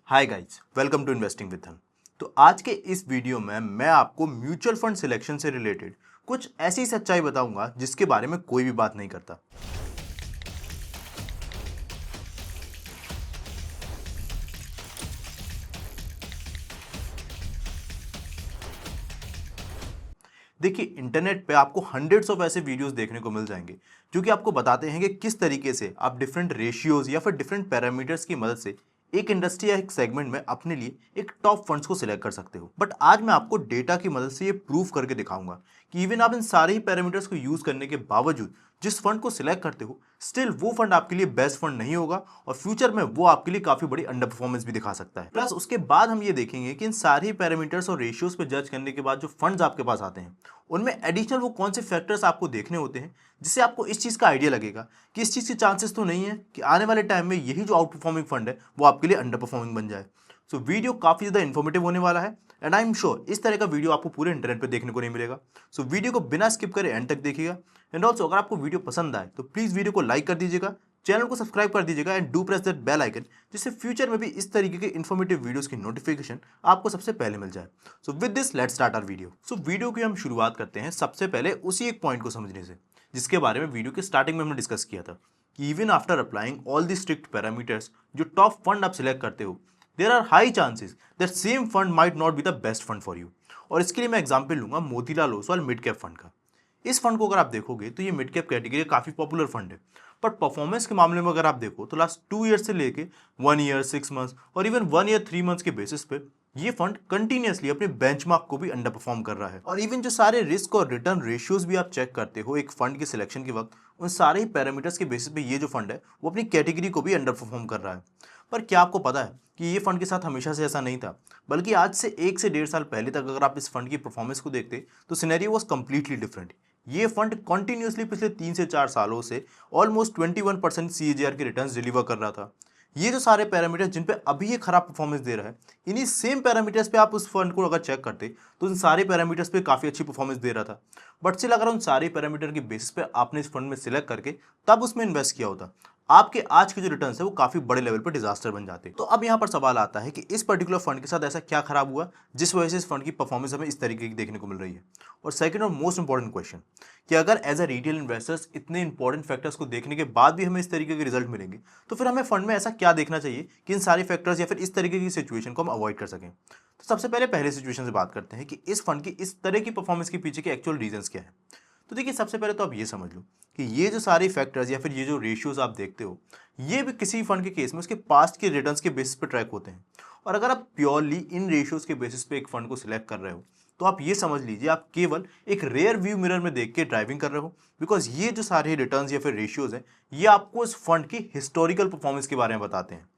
Hi guys, welcome to investing with Dhan. तो आज के इस वीडियो में मैं आपको म्यूचुअल फंड सिलेक्शन से रिलेटेड कुछ ऐसी सच्चाई बताऊंगा जिसके बारे में कोई भी बात नहीं करता। देखिए, इंटरनेट पे आपको हंड्रेड्स ऑफ ऐसे वीडियोस देखने को मिल जाएंगे जो कि आपको बताते हैं कि किस तरीके से आप डिफरेंट रेशियोज या फिर डिफरेंट पैरामीटर्स की मदद से एक इंडस्ट्री या एक सेगमेंट में अपने लिए एक टॉप फंड्स को सिलेक्ट कर सकते हो। बट आज मैं आपको डेटा की मदद से ये प्रूव करके दिखाऊंगा कि इवन आप इन सारे ही पैरामीटर्स को यूज करने के बावजूद जिस फंड को सिलेक्ट करते हो, स्टिल वो फंड आपके लिए बेस्ट फंड नहीं होगा और फ्यूचर में वो आपके लिए काफी बड़ी अंडर परफॉर्मेंस भी दिखा सकता है। प्लस उसके बाद हम ये देखेंगे कि इन सारे पैरामीटर्स और रेशियोज पे जज करने के बाद जो फंड्स आपके पास आते हैं उनमें एडिशनल वो कौन से फैक्टर्स आपको देखने होते हैं जिससे आपको इस चीज का आइडिया लगेगा कि इस चीज के चांसेस तो नहीं है कि आने वाले टाइम में यही जो आउट परफॉर्मिंग फंड है वो आपके लिए अंडर परफॉर्मिंग बन जाए। सो वीडियो काफी ज्यादा इन्फॉर्मेटिव होने वाला है एंड आई एम श्योर इस तरह का वीडियो आपको पूरे इंटरनेट पे देखने को नहीं मिलेगा। सो वीडियो को बिना स्किप करे एंड तक देखिएगा एंड ऑल्सो अगर आपको वीडियो पसंद आए तो प्लीज वीडियो को लाइक कर दीजिएगा, चैनल को सब्सक्राइब कर दीजिएगा and do press that bell icon जिससे फ्यूचर में भी इस तरीके के इन्फॉर्मेटिव वीडियोस की नोटिफिकेशन आपको सबसे पहले मिल जाए। So with this let's start our video. सो वीडियो की हम शुरुआत करते हैं सबसे पहले उसी एक पॉइंट को समझने से जिसके बारे में वीडियो के स्टार्टिंग में हमने डिस्कस किया था कि even after applying all the strict parameters जो टॉप फंड आप सिलेक्ट करते हो, there are high chances that same fund might not be the best fund for you. और इसके लिए मैं एग्जांपल लूंगा Motilal Oswal mid cap fund का। इस फंड को अगर आप देखोगे तो ये मिड कैप कैटेगरी काफी पॉपुलर फंड है, बट परफॉर्मेंस के मामले में अगर आप देखो तो लास्ट 2 ईयर से लेके 1 ईयर 6 मंथ्स और इवन 1 ईयर 3 मंथ्स के बेसिस पे ये फंड कंटिन्यूअसली अपने बेंचमार्क को भी अंडर परफॉर्म कर रहा है। और इवन जो सारे रिस्क और रिटर्न रेशियोज भी आप चेक करते हो एक फंड के सिलेक्शन के वक्त, उन सारे ही पैरामीटर्स के बेसिस पे ये जो फंड है वो अपनी कैटेगरी को भी अंडर परफॉर्म कर रहा है। पर क्या आपको पता है कि ये फंड के साथ हमेशा से ऐसा नहीं था, बल्कि आज से 1 से 1.5 साल पहले तक अगर आप इस फंड की परफॉर्मेंस को देखते तो सिनेरियो वाज कंप्लीटली डिफरेंट। ये फंड कंटिन्यूअसली पिछले 3 से 4 सालों से ऑलमोस्ट 21% CAGR के रिटर्न्स डिलीवर कर रहा था। ये जो सारे पैरामीटर्स जिन पे अभी ये खराब परफॉर्मेंस दे रहा है, इन्हीं सेम पैरामीटर्स पे आप उस फंड को अगर चेक करते तो उन सारे पैरामीटर्स पे काफी अच्छी परफॉर्मेंस दे रहा था। बट स्टिल अगर उन सारे पैरामीटर के बेसिस पे आपने इस फंड में सिलेक्ट करके तब उसमें इन्वेस्ट किया होता, आपके आज के जो रिटर्न्स है वो काफी बड़े लेवल पर डिजास्टर बन जाते। तो अब यहाँ पर सवाल आता है कि इस पर्टिकुलर फंड के साथ ऐसा क्या खराब हुआ जिस वजह से इस फंड की परफॉर्मेंस हमें इस तरीके की देखने को मिल रही है। और सेकंड और मोस्ट इंपॉर्टेंट क्वेश्चन कि अगर एज अ रिटेल इन्वेस्टर्स इतने इंपॉर्टेंट फैक्टर्स को देखने के बाद भी हमें इस तरीके के रिजल्ट मिलेंगे तो फिर हमें फंड में ऐसा क्या देखना चाहिए कि इन सारे फैक्टर्स या फिर इस तरीके की सिचुएशन को हम अवॉइड कर सकें। तो सबसे पहले सिचुएशन से बात करते हैं कि इस फंड की इस तरह की परफॉर्मेंस के पीछे के एक्चुअल रीजंस क्या है। तो देखिए, सबसे पहले तो आप ये समझ लो कि ये जो सारे फैक्टर्स या फिर ये जो रेशियोज आप देखते हो ये भी किसी फंड के केस में उसके पास्ट के रिटर्न्स के बेसिस पे ट्रैक होते हैं। और अगर आप प्योरली इन रेशियोज के बेसिस पे एक फंड को सिलेक्ट कर रहे हो तो आप ये समझ लीजिए आप केवल एक रेयर व्यू मिरर में देख के ड्राइविंग कर रहे हो, बिकॉज ये जो सारे रिटर्न्स या फिर रेशियोज हैं ये आपको इस फंड की हिस्टोरिकल परफॉर्मेंस के बारे में बताते हैं।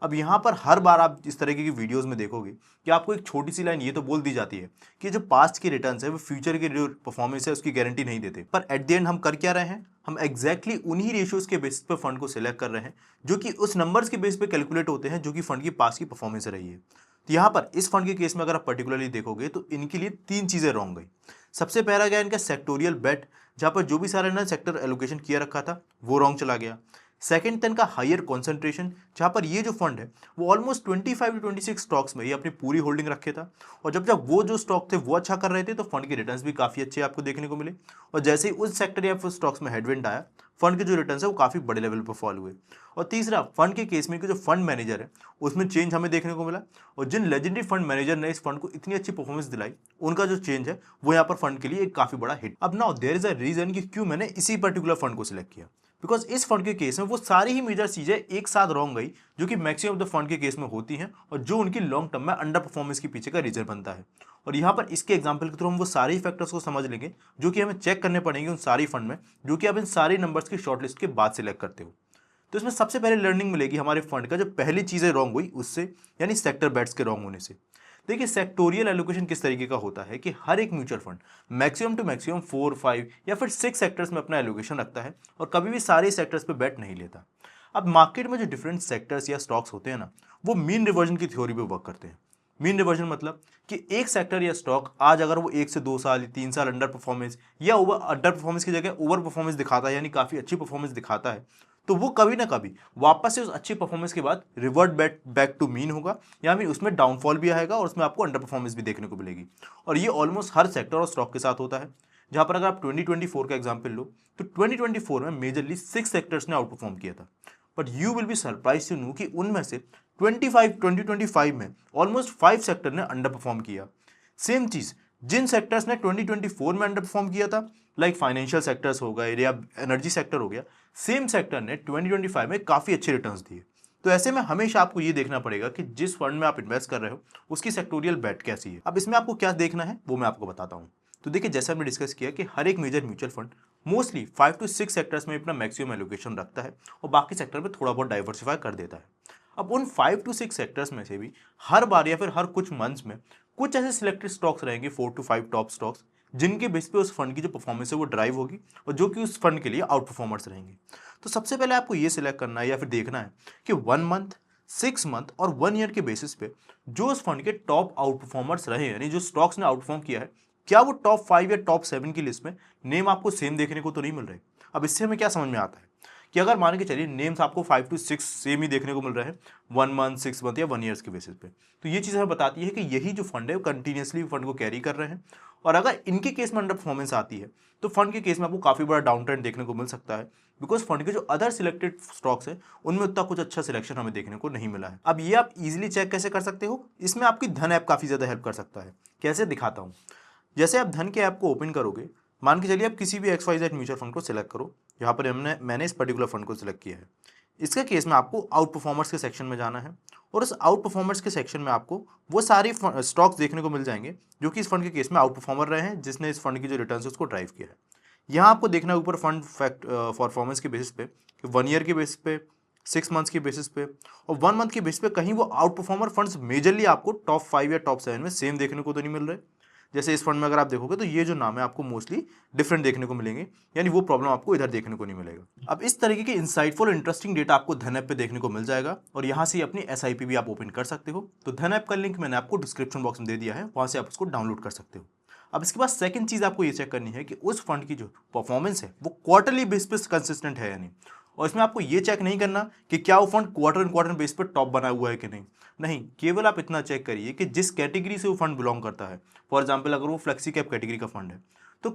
अब यहाँ पर हर बार आप इस तरीके की वीडियोस में देखोगे कि आपको एक छोटी सी लाइन ये तो बोल दी जाती है कि जो पास्ट के रिटर्न्स है वो फ्यूचर की जो परफॉर्मेंस है उसकी गारंटी नहीं देते, पर एट द एंड हम कर क्या रहे हैं, हम एग्जैक्टली उन्हीं रेशियोज के बेसिस पे फंड को सिलेक्ट कर रहे हैं जो कि उस नंबर्स के बेस पे कैलकुलेट होते हैं जो कि फंड की पास्ट की परफॉर्मेंस रही है। तो यहाँ पर इस फंड के केस में अगर आप पर्टिकुलरली देखोगे तो इनके लिए 3 चीजें रॉन्ग गई। सबसे पहला गया इनका सेक्टोरियल बेट, जहाँ पर जो भी सारा इन्होंने सेक्टर एलोकेशन किया रखा था वो रॉन्ग चला गया। सेकंड था इनका हायर कॉन्सेंट्रेशन, जहां पर ये जो फंड है वो ऑलमोस्ट 25 से 26 स्टॉक्स में ये अपनी पूरी होल्डिंग रखे था और जब जब वो जो स्टॉक थे वो अच्छा कर रहे थे तो फंड के रिटर्न्स भी काफी अच्छे आपको देखने को मिले। और जैसे ही उस सेक्टर या फिर स्टॉक्स में हेडविंड आया, फंड के जो रिटर्न्स है वो काफी बड़े लेवल पर फॉल हुए। और तीसरा, फंड के केस में जो फंड मैनेजर है उसमें चेंज हमें देखने को मिला और जिन लेजेंडरी फंड मैनेजर ने इस फंड को इतनी अच्छी परफॉर्मेंस दिलाई उनका जो चेंज है वो यहाँ पर फंड के लिए एक काफी बड़ा हिट। अब now there is a reason कि क्यों मैंने इसी पर्टिकुलर फंड को सिलेक्ट किया, बिकॉज इस फंड के केस में वो सारी ही मेजर चीजें एक साथ रॉन्ग गई जो कि मैक्सिमम ऑफ द फंड के केस में होती हैं और जो उनकी लॉन्ग टर्म में अंडर परफॉर्मेंस के पीछे का रीजन बनता है। और यहाँ पर इसके एग्जांपल के थ्रू हम वो सारे ही फैक्टर्स को समझ लेंगे जो कि हमें चेक करने पड़ेंगे उन सारी फंड में जो कि आप इन सारे नंबर्स की शॉर्टलिस्ट के बाद सिलेक्ट करते हो। तो इसमें सबसे पहले लर्निंग मिलेगी हमारे फंड का जो पहली चीजें रॉन्ग हुई उससे, यानी सेक्टर बेट्स के रॉन्ग होने से। देखिए, सेक्टोरियल एलोकेशन किस तरीके का होता है कि हर एक mutual fund maximum to maximum 4, 5 या फिर 6 सेक्टर्स में अपना एलोकेशन रखता है और कभी भी सारे सेक्टर्स पे बेट नहीं लेता। अब मार्केट में जो डिफरेंट सेक्टर्स या स्टॉक्स होते हैं ना, वो मीन रिवर्जन की थ्योरी पे वर्क करते हैं। मीन रिवर्जन मतलब कि एक सेक्टर या स्टॉक आज अगर वो 1 से 2 साल या 3 साल अंडर परफॉर्मेंस या ओवर अंडर परफॉर्मेंस की जगह ओवर परफॉर्मेंस दिखाता है, यानी काफी अच्छी परफॉर्मेंस दिखाता है, तो वो कभी ना कभी वापस से उस अच्छी परफॉर्मेंस के बाद रिवर्ट बैक टू मीन होगा, या फिर उसमें डाउनफॉल भी आएगा और उसमें आपको अंडर परफॉर्मेंस भी देखने को मिलेगी। और ये ऑलमोस्ट हर सेक्टर और स्टॉक के साथ होता है। जहां पर अगर आप 2024 का एग्जाम्पल लो, तो 2024 में मेजरली 6 सेक्टर्स ने आउट परफॉर्म किया था। But you will be surprise to know कि उनमें से 2025 में ऑलमोस्ट 5 सेक्टर ने अंडर परफॉर्म किया। सेम चीज जिन सेक्टर्स ने 2024 में अंडर परफॉर्म किया था, लाइक फाइनेंशियल सेक्टर्स हो गए या एनर्जी सेक्टर हो गया, सेम सेक्टर ने 2025 में काफी अच्छे रिटर्न्स दिए। तो ऐसे में हमेशा आपको ये देखना पड़ेगा कि जिस फंड में आप इन्वेस्ट कर रहे हो उसकी सेक्टोरियल बेट कैसी है। अब इसमें आपको क्या देखना है वो मैं आपको बताता हूँ। तो देखिए, जैसा हमने डिस्कस किया कि हर एक major mutual fund mostly 5 to 6 sectors में अपना मैक्सिमम एलोकेशन रखता है और बाकी सेक्टर में थोड़ा बहुत डाइवर्सिफाई कर देता है। अब उन 5 to 6 सेक्टर्स में से भी हर बार या फिर हर कुछ मंथ्स में कुछ ऐसे सिलेक्टेड स्टॉक्स रहेंगे, 4 to 5 टॉप स्टॉक्स, जिनके बेस पे उस फंड की जो परफॉर्मेंस है वो ड्राइव होगी और जो कि उस फंड के लिए आउट परफॉर्मर्स रहेंगे। तो सबसे पहले आपको ये सिलेक्ट करना है या फिर देखना है कि 1 मंथ, 6 मंथ और 1 ईयर के बेसिस पे जो उस फंड के टॉप आउट परफॉर्मर्स रहे, यानी जो स्टॉक्स ने आउट परफॉर्म किया है, क्या वो टॉप 5 या टॉप 7 की लिस्ट में नेम आपको सेम देखने को तो नहीं मिल रहे। अब इससे हमें क्या समझ में आता है कि अगर मान के चलिए नेम्स आपको 5 to 6 सेम ही देखने को मिल रहे हैं 1 मंथ, 6 मंथ या 1 ईयर्स के बेसिस पे, तो ये चीज़ हमें बताती है कि यही जो फंड है वो कंटिन्यूसली फंड को कैरी कर रहे हैं। और अगर इनके केस में अंडर परफॉर्मेंस आती है तो फंड के केस में आपको काफ़ी बड़ा डाउन ट्रेंड देखने को मिल सकता है, बिकॉज फंड के जो अदर सिलेक्टेड स्टॉक्स है उनमें उतना कुछ अच्छा सिलेक्शन हमें देखने को नहीं मिला है। अब ये आप इजीली चेक कैसे कर सकते हो, इसमें आपकी धन ऐप काफ़ी ज़्यादा हेल्प कर सकता है। कैसे दिखाता हूँ। जैसे आप धन के ऐप को ओपन करोगे, मान के चलिए आप किसी भी XYZ म्यूचुअल फंड को सिलेक्ट करो, यहाँ पर मैंने इस पर्टिकुलर फंड को सिलेक्ट किया है। इसके केस में आपको आउट परफॉर्मर्स के सेक्शन में जाना है और उस आउट परफॉर्मर्स के सेक्शन में आपको वो सारी स्टॉक्स देखने को मिल जाएंगे जो कि इस फंड के केस में आउट परफॉर्मर रहे हैं, जिसने इस फंड की जो रिटर्न है उसको ड्राइव किया है। यहाँ आपको देखना है ऊपर फंड परफॉर्मेंस के बेसिस पे, 1 ईयर के बेसिस पे, 6 मंथ्स के बेसिस पे और 1 मंथ के बेसिस पे कहीं वो आउट परफॉर्मर फंड्स मेजरली आपको टॉप 5 या टॉप 7 में सेम देखने को तो नहीं मिल रहे। जैसे इस फंड में अगर आप देखोगे तो ये जो नाम है आपको मोस्टली डिफरेंट देखने को मिलेंगे, यानी वो प्रॉब्लम आपको इधर देखने को नहीं मिलेगा। अब इस तरीके के इंसाइटफुल इंटरेस्टिंग डेटा आपको धन ऐप पे देखने को मिल जाएगा और यहाँ से अपनी SIP भी आप ओपन कर सकते हो। तो धन ऐप का लिंक मैंने आपको डिस्क्रिप्शन बॉक्स में दे दिया है, वहाँ से आप उसको डाउनलोड कर सकते हो। अब इसके बाद सेकंड चीज़ आपको ये चेक करनी है कि उस फंड की जो परफॉर्मेंस है वो क्वार्टरली बेस पे कंसिस्टेंट है या नहीं। और इसमें आपको ये चेक नहीं करना कि क्या वो फंड क्वार्टर बेस पर टॉप बना हुआ है कि नहीं, केवल आप इतना चेक करिए कि जिस कैटेगरी से वो फंड बिलोंग करता है। फॉर एग्जाम्पल अगर वो फ्लेक्सी कैप कैटेगरी का फंड है तो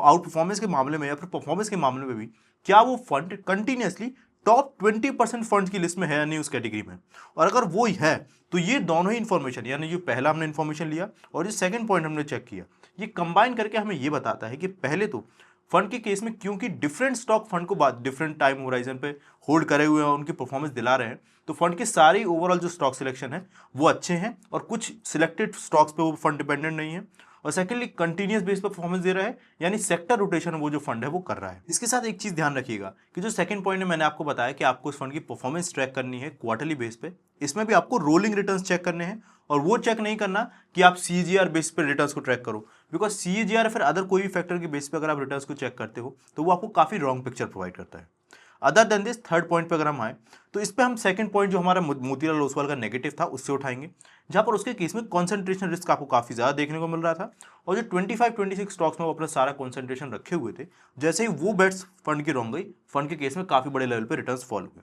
आउट परफॉर्मेंस के मामले में या फिर परफॉर्मेंस के मामले में भी क्या वो फंड कंटिन्यूसली टॉप 20% फंड की लिस्ट में है या नहीं उस कैटेगरी में। और अगर वो है तो ये दोनों ही इन्फॉर्मेशन, यानी जो पहला हमने इन्फॉर्मेशन लिया और जो सेकंड पॉइंट हमने चेक किया, ये कंबाइन करके हमें ये बताता है कि पहले तो फंड के केस में क्योंकि डिफरेंट स्टॉक फंड को डिफरेंट टाइम होराइजन पे होल्ड करे हुए हैं, उनकी परफॉर्मेंस दिला रहे हैं, तो फंड के सारे ओवरऑल जो स्टॉक सिलेक्शन है वो अच्छे हैं और कुछ सिलेक्टेड स्टॉक्स पे वो फंड डिपेंडेंट नहीं है। और सेकेंडली कंटिन्यूस बेस पर परफॉर्मेंस दे रहा है, यानी सेक्टर रोटेशन वो जो फंड है वो कर रहा है। इसके साथ एक चीज ध्यान रखिएगा कि जो सेकंड पॉइंट है मैंने आपको बताया कि आपको उस फंड की परफॉर्मेंस ट्रैक करनी है क्वार्टरली बेस पे, इसमें भी आपको रोलिंग रिटर्न्स चेक करने हैं और वो चेक नहीं करना कि आप CAGR बेस पे रिटर्न्स को ट्रैक करो, बिकॉज CAGR फिर अदर कोई भी फैक्टर के बेस पे अगर आप रिटर्न्स को चेक करते हो तो वो आपको काफी रॉन्ग पिक्चर प्रोवाइड करता है। Other than this third point पे अगर हम आए तो इस पे हम सेकंड पॉइंट जो हमारा मोतीलाल ओसवाल का नेगेटिव था उससे उठाएंगे, जहां पर उसके केस में कॉन्सेंट्रेशन रिस्क आपको काफी ज्यादा देखने को मिल रहा था और जो 25-26 स्टॉक्स में वो अपना सारा कॉन्सेंट्रेशन रखे हुए थे, जैसे ही वो बेट्स फंड की रॉन्ग गई, फंड के केस में काफी बड़े लेवल पे रिटर्न्स फॉल हुए।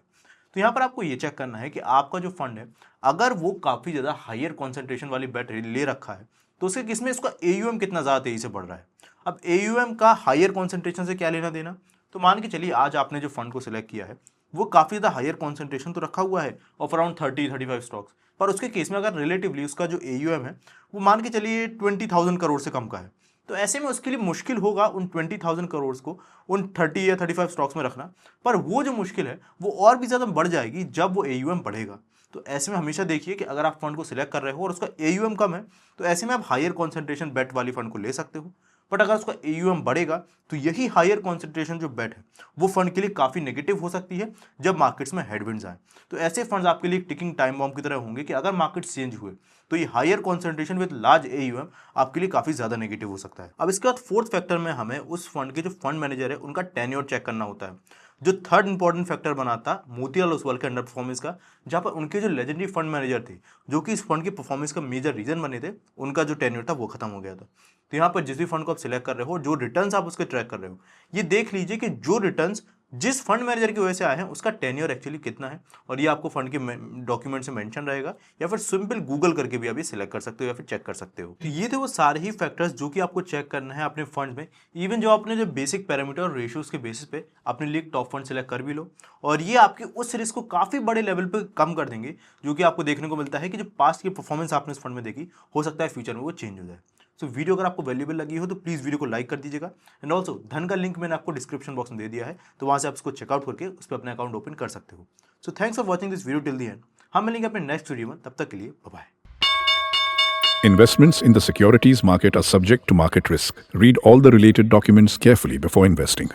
तो यहाँ पर आपको ये चेक करना है कि आपका जो फंड है अगर वो काफी ज्यादा हायर कॉन्सेंट्रेशन वाली बेट ले रखा है तो उसके केस में इसका AUM कितना ज्यादा तेजी से बढ़ रहा है। अब AUM का हायर कॉन्सेंट्रेशन से क्या लेना देना, तो मान के चलिए आज आपने जो फंड को सिलेक्ट किया है वो काफी ज्यादा हायर कॉन्सेंट्रेशन तो रखा हुआ है ऑफ अराउंड 30-35 स्टॉक्स, पर उसके केस में अगर रिलेटिवली उसका जो AUM है वो मान के चलिए 20,000 करोड़ से कम का है, तो ऐसे में उसके लिए मुश्किल होगा उन 20,000 करोड़ को उन 30 या 35 स्टॉक्स में रखना। पर वो जो मुश्किल है वो और भी ज़्यादा बढ़ जाएगी जब वो AUM बढ़ेगा। तो ऐसे में हमेशा देखिए कि अगर आप फंड को सिलेक्ट कर रहे हो और उसका AUM कम है तो ऐसे में आप हायर कॉन्सेंट्रेशन बेट वाली फंड को ले सकते हो। बट अगर उसका AUM बढ़ेगा तो यही हायर कॉन्सेंट्रेशन जो बेट है वो फंड के लिए काफ़ी नेगेटिव हो सकती है जब मार्केट्स में हेडविंड्स आए। तो ऐसे फंड्स आपके लिए टिकिंग टाइम बॉम्ब की तरह होंगे कि अगर मार्केट्स चेंज हुए तो ये higher concentration with large AUM आपके लिए काफ़ी ज़्यादा नेगेटिव हो सकता है। अब इसके बाद फोर्थ फैक्टर में हमें उस फंड के जो फंड मैनेजर है उनका टेन्योर चेक करना होता है, जो थर्ड इंपॉर्टेंट फैक्टर बनाता मोतीलाल ओसवाल के अंडर परफॉर्मेंस का, जहां पर उनके जो लेजेंडरी फंड मैनेजर थे जो कि इस फंड की परफॉर्मेंस का मेजर रीजन बने थे, उनका जो टेन्योर था वो खत्म हो गया था। तो यहाँ पर जिस भी फंड को आप सिलेक्ट कर रहे हो, जो रिटर्न्स आप उसके ट्रैक कर रहे हो, ये देख लीजिए कि जो रिटर्न्स जिस फंड मैनेजर की वजह से आए हैं उसका टेन्योर एक्चुअली कितना है, और ये आपको फंड के डॉक्यूमेंट से मेंशन रहेगा, या फिर सिंपल गूगल करके भी आप ये सिलेक्ट कर सकते हो या फिर चेक कर सकते हो। तो ये थे वो सारे ही फैक्टर्स जो कि आपको चेक करना है अपने फंड में। इवन जो आपने जो बेसिक पैरामीटर और रेशियोज के बेसिस पे अपने लिए टॉप फंड सिलेक्ट कर भी लो, और ये आपके उस रिस्क को काफी बड़े लेवल पे कम कर देंगे, जो कि आपको देखने को मिलता है कि जो पास्ट की परफॉर्मेंस आपने इस फंड में देखी, हो सकता है फ्यूचर में वो चेंज हो जाए। सो वीडियो अगर आपको वैल्यूएबल लगी हो तो प्लीज़ वीडियो को लाइक कर दीजिएगा, एंड ऑल्सो धन का लिंक मैंने आपको डिस्क्रिप्शन बॉक्स में दे दिया है, तो वहाँ से आप इसको चेकआउट करके उस पर अपना अकाउंट ओपन कर सकते हो। So thanks for watching this video till the and. हम मिलेंगे अपने नेक्स्ट वीडियो में, तब तक के लिए bye bye. Investments in the securities market are subject to market risk. Read all the related documents carefully before investing.